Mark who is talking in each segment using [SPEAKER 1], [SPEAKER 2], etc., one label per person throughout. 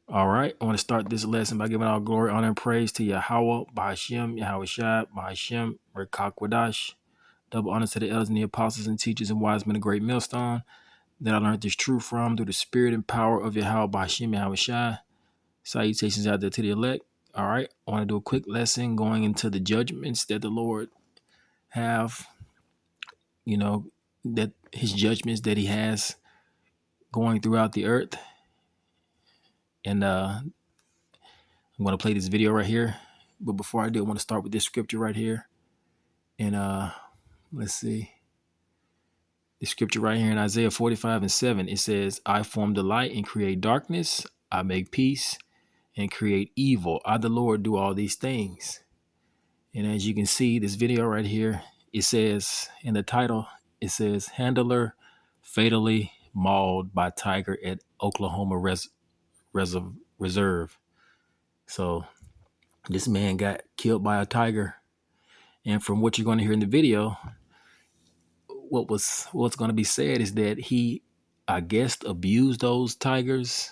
[SPEAKER 1] All right, I want to start this lesson by giving all glory, honor, and praise to Yahweh, Bahashem, Yahweh Shai, Bahashem, Rekakwadash. Double honor to the elders and the apostles and teachers and wise men of great millstone that I learned this truth from through the spirit and power of Yahweh, Bahashem, Yahweh Shai. Salutations out there to the elect. All right, I want to do a quick lesson going into the judgments that the Lord have, that his judgments that he has going throughout the earth. And I'm going to play this video right here. But before I do, I want to start with this scripture right here. And let's see. The scripture right here in Isaiah 45:7, it says, I form the light and create darkness. I make peace and create evil. I, the Lord, do all these things. And as you can see, this video right here, it says in the title, it says, Handler fatally mauled by tiger at Oklahoma Reserve. So this man got killed by a tiger. And from what you're going to hear in the video, what's going to be said is that he, I guess, abused those tigers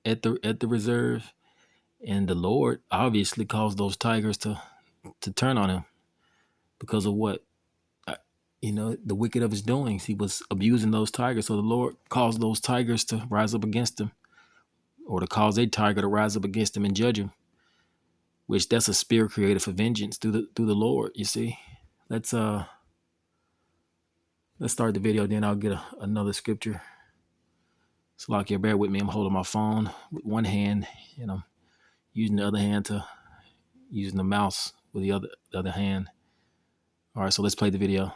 [SPEAKER 1] at the reserve, and the Lord obviously caused those tigers to turn on him because of what the wicked of his doings. He was abusing those tigers, so the Lord caused those tigers to rise up against him, or to cause a tiger to rise up against him and judge him. Which that's a spirit created for vengeance through the Lord. You see, let's start the video. Then I'll get another scripture. So like you bear with me. I'm holding my phone with one hand, and I'm using the other hand to using the mouse with the other hand. All right, so let's play the video.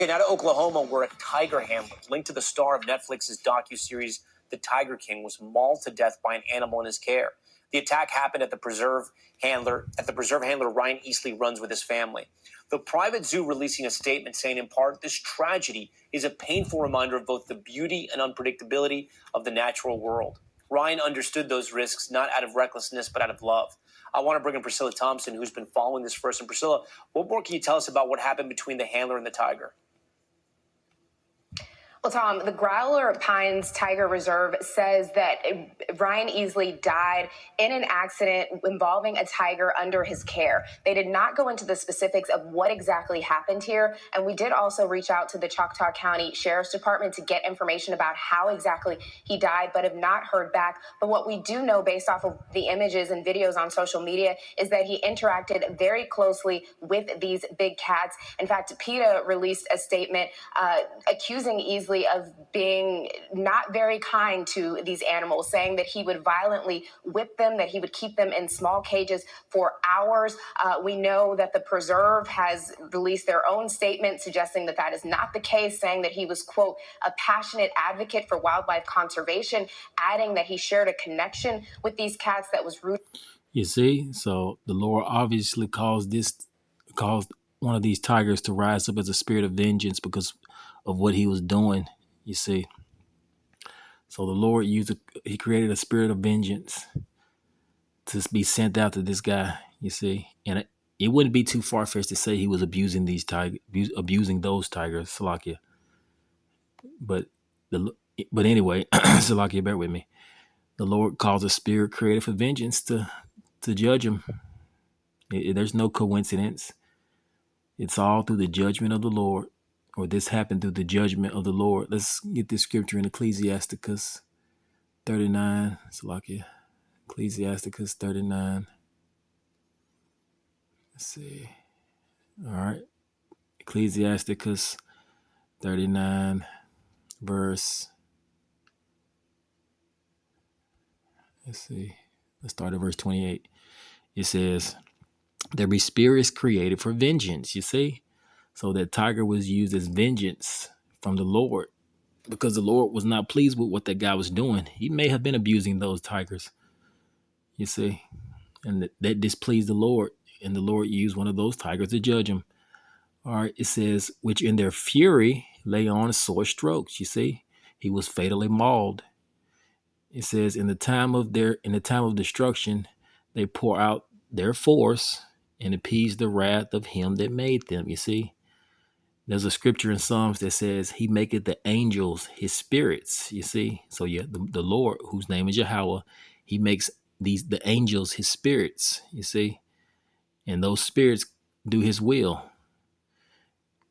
[SPEAKER 2] Out of Oklahoma, where a tiger handler linked to the star of Netflix's docuseries The Tiger King was mauled to death by an animal in his care. The attack happened at the preserve handler Ryan Easley runs with his family. The private zoo releasing a statement saying, in part, this tragedy is a painful reminder of both the beauty and unpredictability of the natural world. Ryan understood those risks not out of recklessness, but out of love. I want to bring in Priscilla Thompson, who's been following this first. And Priscilla, what more can you tell us about what happened between the handler and the tiger?
[SPEAKER 3] Well, Tom, the Growler Pines Tiger Reserve says that Ryan Easley died in an accident involving a tiger under his care. They did not go into the specifics of what exactly happened here. And we did also reach out to the Choctaw County Sheriff's Department to get information about how exactly he died, but have not heard back. But what we do know based off of the images and videos on social media is that he interacted very closely with these big cats. In fact, PETA released a statement accusing Easley of being not very kind to these animals, saying that he would violently whip them, that he would keep them in small cages for hours. We know that the preserve has released their own statement suggesting that that is not the case, saying that he was, quote, a passionate advocate for wildlife conservation, adding that he shared a connection with these cats that was rooted.
[SPEAKER 1] You see, so the Lord obviously caused one of these tigers to rise up as a spirit of vengeance because of what he was doing, you see. So the Lord he created a spirit of vengeance to be sent out to this guy, you see. And it wouldn't be too far-fetched to say he was abusing those tigers, Salakia. But anyway, Salakia, bear with me. The Lord caused a spirit created for vengeance to judge him. There's no coincidence. It's all through the judgment of the Lord. Or this happened through the judgment of the Lord. Let's get this scripture in Ecclesiasticus 39. Salakia. Ecclesiasticus 39. Let's see. All right. Ecclesiasticus 39, verse. Let's see. Let's start at verse 28. It says, there be spirits created for vengeance, you see? So that tiger was used as vengeance from the Lord because the Lord was not pleased with what that guy was doing. He may have been abusing those tigers, you see, and that displeased the Lord. And the Lord used one of those tigers to judge him. All right, it says, which in their fury lay on sore strokes, you see. He was fatally mauled. It says, in the time of destruction, they pour out their force and appease the wrath of him that made them, you see. There's a scripture in Psalms that says he maketh the angels his spirits. You see, so yeah, the Lord, whose name is Yahweh, he makes the angels his spirits. You see, and those spirits do his will,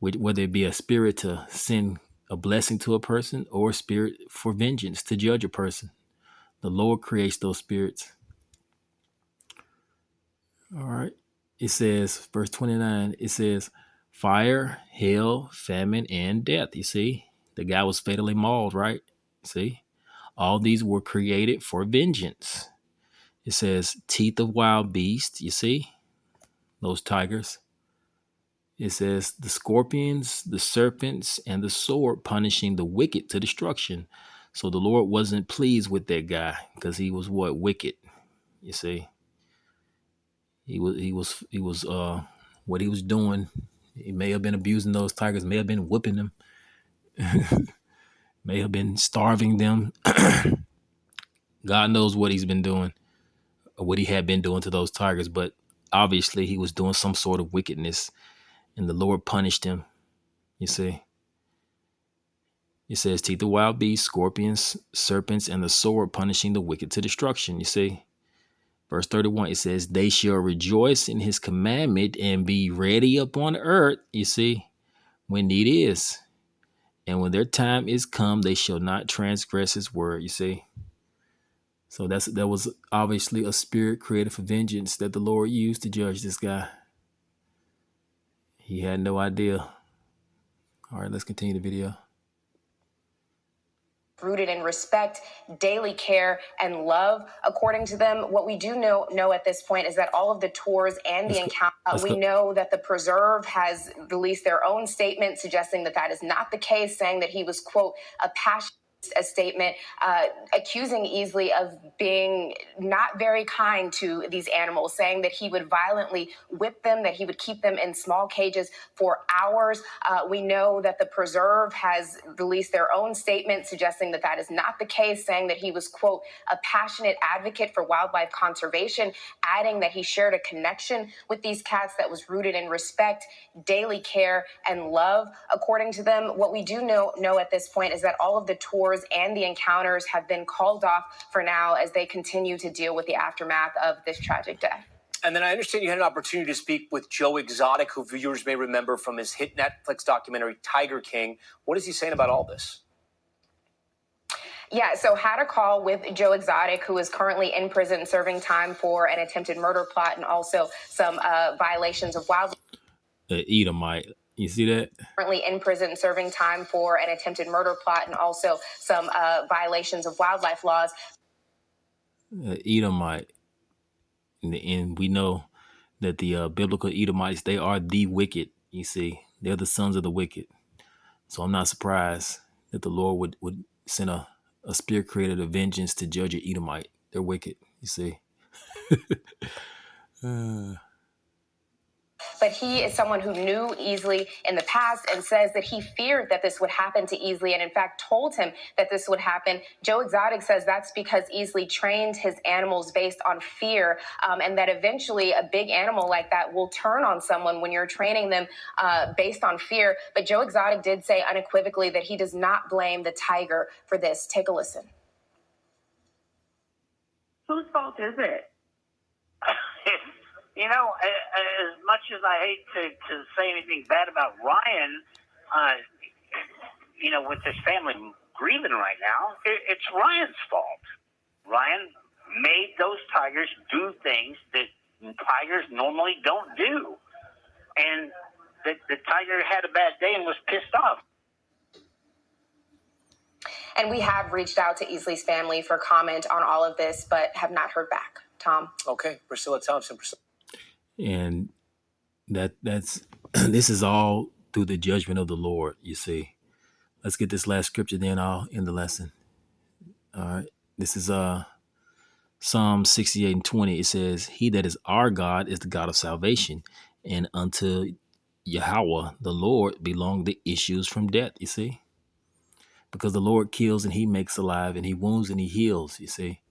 [SPEAKER 1] whether it be a spirit to send a blessing to a person or a spirit for vengeance to judge a person. The Lord creates those spirits. All right. It says, verse 29, it says, fire, hail, famine, and death. You see, the guy was fatally mauled, right? See, all these were created for vengeance. It says, teeth of wild beasts. You see, those tigers. It says, the scorpions, the serpents, and the sword punishing the wicked to destruction. So the Lord wasn't pleased with that guy because he was what? Wicked. You see, he was what he was doing. He may have been abusing those tigers, may have been whipping them, may have been starving them. God knows what he's been doing or what he had been doing to those tigers, but obviously he was doing some sort of wickedness and the Lord punished him. You see, it says, teeth of wild beasts, scorpions, serpents, and the sword punishing the wicked to destruction. You see, verse 31, it says, they shall rejoice in his commandment and be ready upon earth. You see, when need is. And when their time is come, they shall not transgress his word. You see, so that was obviously a spirit created for vengeance that the Lord used to judge this guy. He had no idea. All right, let's continue the video.
[SPEAKER 3] Rooted in respect, daily care, and love. According to them, what we do know at this point is that all of the tours and the encounter, we know that the Preserve has released their own statement suggesting that that is not the case, saying that he was, quote, a statement accusing Easley of being not very kind to these animals, saying that he would violently whip them, that he would keep them in small cages for hours. We know that the Preserve has released their own statement suggesting that that is not the case, saying that he was, quote, a passionate advocate for wildlife conservation, adding that he shared a connection with these cats that was rooted in respect, daily care, and love. According to them, what we do know at this point is that all of the tours and the encounters have been called off for now as they continue to deal with the aftermath of this tragic death.
[SPEAKER 2] And then I understand you had an opportunity to speak with Joe Exotic, who viewers may remember from his hit Netflix documentary, Tiger King. What is he saying about all this?
[SPEAKER 3] Yeah, so had a call with Joe Exotic, who is currently in prison serving time for an attempted murder plot and also some violations of wildlife.
[SPEAKER 1] Edomite. You see that?
[SPEAKER 3] Currently in prison serving time for an attempted murder plot and also some violations of wildlife laws.
[SPEAKER 1] Edomite. And we know that the biblical Edomites, they are the wicked. You see, they're the sons of the wicked. So I'm not surprised that the Lord would send a spirit created of vengeance to judge an Edomite. They're wicked, you see.
[SPEAKER 3] But he is someone who knew Easley in the past and says that he feared that this would happen to Easley and in fact told him that this would happen. Joe Exotic says that's because Easley trained his animals based on fear, and that eventually a big animal like that will turn on someone when you're training them based on fear. But Joe Exotic did say unequivocally that he does not blame the tiger for this. Take a listen.
[SPEAKER 4] Whose fault is it? You know, as much as I hate to say anything bad about Ryan, you know, with his family grieving right now, it's Ryan's fault. Ryan made those tigers do things that tigers normally don't do. And the tiger had a bad day and was pissed off.
[SPEAKER 3] And we have reached out to Easley's family for comment on all of this, but have not heard back. Tom?
[SPEAKER 2] Okay, Priscilla Thompson.
[SPEAKER 1] And that's this is all through the judgment of the Lord, you see. Let's get this last scripture, then I'll end the lesson. All right. This is Psalm 68 and 20. It says, he that is our God is the God of salvation, and unto Yahweh, the Lord, belong the issues from death, you see. Because the Lord kills and he makes alive, and he wounds and he heals, you see.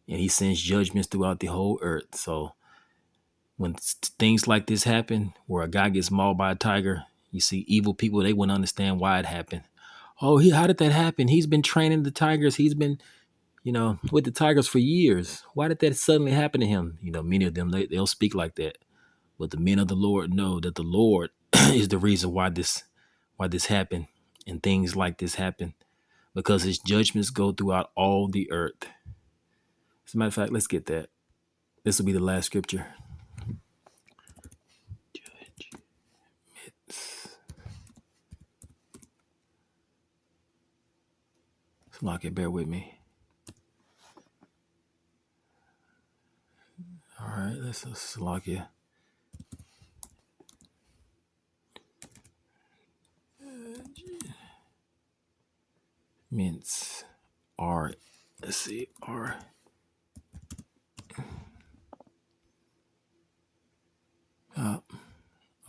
[SPEAKER 1] And he sends judgments throughout the whole earth. So when things like this happen, where a guy gets mauled by a tiger, You see, evil people, they wouldn't understand why it happened. Oh, how did that happen? He's been training the tigers. He's been, with the tigers for years. Why did that suddenly happen to him? Many of them, they'll speak like that. But the men of the Lord know that the Lord is the reason why this happened and things like this happen, because his judgments go throughout all the earth. As a matter of fact, let's get that. This will be the last scripture. Slovakia, bear with me. All right, let's Slovakia. Mints. R. Let's see. R.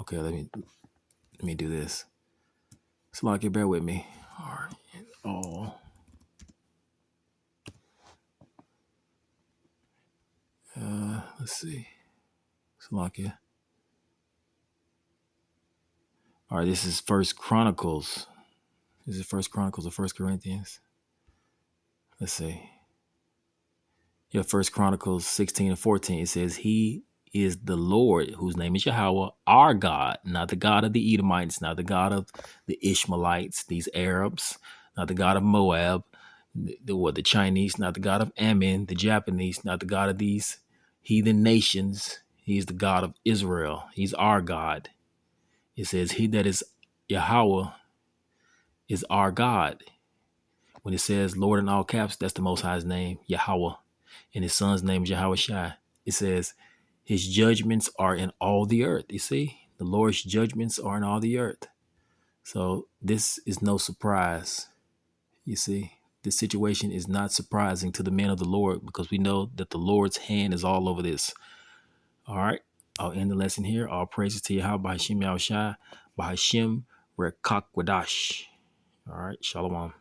[SPEAKER 1] Okay, let me do this. Slovakia, bear with me. R. O. Let's see. Slovakia. All right, this is First Chronicles. Is it First Chronicles or First Corinthians? Let's see. Yeah, First Chronicles 16 and 14. It says, He is the Lord, whose name is Yahweh, our God, not the God of the Edomites, not the God of the Ishmaelites, these Arabs, not the God of Moab, the Chinese, not the God of Ammon, the Japanese, not the God of these heathen nations. He is the God of Israel. He's our God. It says, He that is Yahweh is our God. When it says Lord in all caps, that's the Most High's name, Yahweh. And his son's name is Yahweh Shai. It says his judgments are in all the earth. You see, the Lord's judgments are in all the earth. So this is no surprise. You see, this situation is not surprising to the men of the Lord, because we know that the Lord's hand is all over this. All right, I'll end the lesson here. All praises to Yahweh, Bahashim Yahushai, Bahashim Rekakwadash. All right, Shalom.